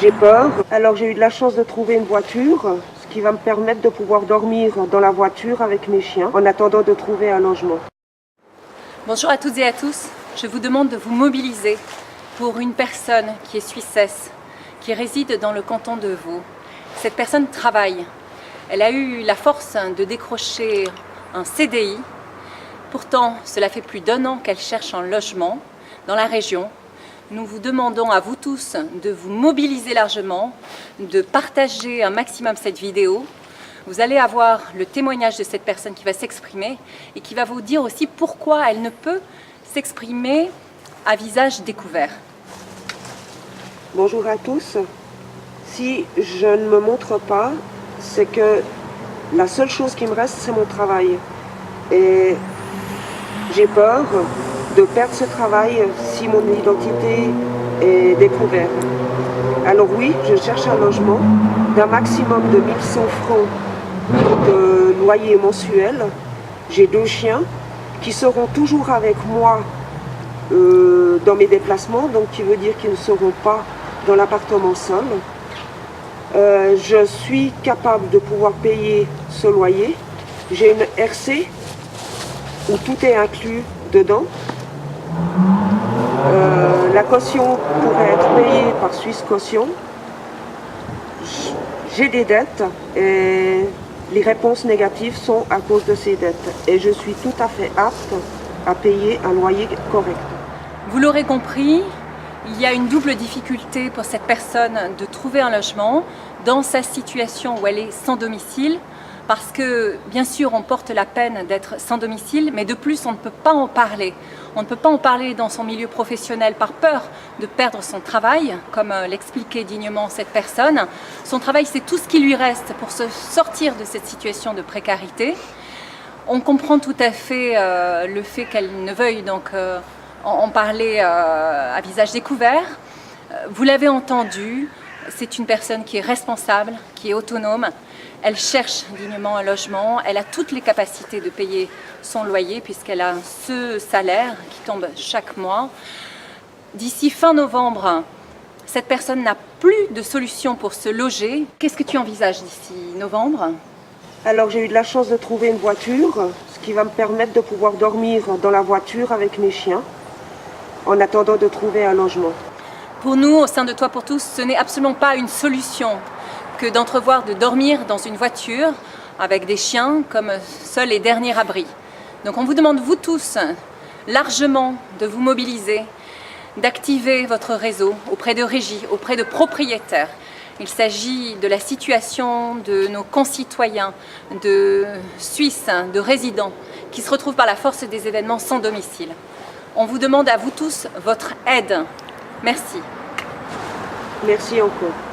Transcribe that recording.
J'ai peur. Alors j'ai eu de la chance de trouver une voiture, ce qui va me permettre de pouvoir dormir dans la voiture avec mes chiens en attendant de trouver un logement. Bonjour à toutes et à tous. Je vous demande de vous mobiliser pour une personne qui est suissesse, qui réside dans le canton de Vaud. Cette personne travaille. Elle a eu la force de décrocher un CDI. Pourtant, cela fait plus d'1 an qu'elle cherche un logement dans la région. Nous vous demandons à vous tous de vous mobiliser largement, de partager un maximum cette vidéo. Vous allez avoir le témoignage de cette personne qui va s'exprimer et qui va vous dire aussi pourquoi elle ne peut s'exprimer à visage découvert. Bonjour à tous. Si je ne me montre pas, c'est que la seule chose qui me reste, c'est mon travail. Et j'ai peur de perdre ce travail si mon identité est découverte. Alors oui, je cherche un logement d'un maximum de 1100 francs de loyer mensuel. J'ai 2 chiens qui seront toujours avec moi dans mes déplacements, donc qui veut dire qu'ils ne seront pas dans l'appartement seul. Je suis capable de pouvoir payer ce loyer. J'ai une RC où tout est inclus dedans. La caution pourrait être payée par Suisse Caution. J'ai des dettes et les réponses négatives sont à cause de ces dettes. Et je suis tout à fait apte à payer un loyer correct. Vous l'aurez compris, il y a une double difficulté pour cette personne de trouver un logement dans sa situation où elle est sans domicile. Parce que, bien sûr, on porte la peine d'être sans domicile, mais de plus, on ne peut pas en parler. On ne peut pas en parler dans son milieu professionnel par peur de perdre son travail, comme l'expliquait dignement cette personne. Son travail, c'est tout ce qui lui reste pour se sortir de cette situation de précarité. On comprend tout à fait le fait qu'elle ne veuille donc en parler à visage découvert. Vous l'avez entendu, c'est une personne qui est responsable, qui est autonome. Elle cherche dignement un logement, elle a toutes les capacités de payer son loyer puisqu'elle a ce salaire qui tombe chaque mois. D'ici fin novembre, cette personne n'a plus de solution pour se loger. Qu'est-ce que tu envisages d'ici novembre? Alors j'ai eu de la chance de trouver une voiture, ce qui va me permettre de pouvoir dormir dans la voiture avec mes chiens en attendant de trouver un logement. Pour nous, au sein de Toit pour tous, ce n'est absolument pas une solution que d'entrevoir de dormir dans une voiture avec des chiens comme seul et dernier abri. Donc on vous demande, vous tous, largement de vous mobiliser, d'activer votre réseau auprès de régies, auprès de propriétaires. Il s'agit de la situation de nos concitoyens, de Suisses, de résidents, qui se retrouvent par la force des événements sans domicile. On vous demande à vous tous votre aide. Merci. Merci encore.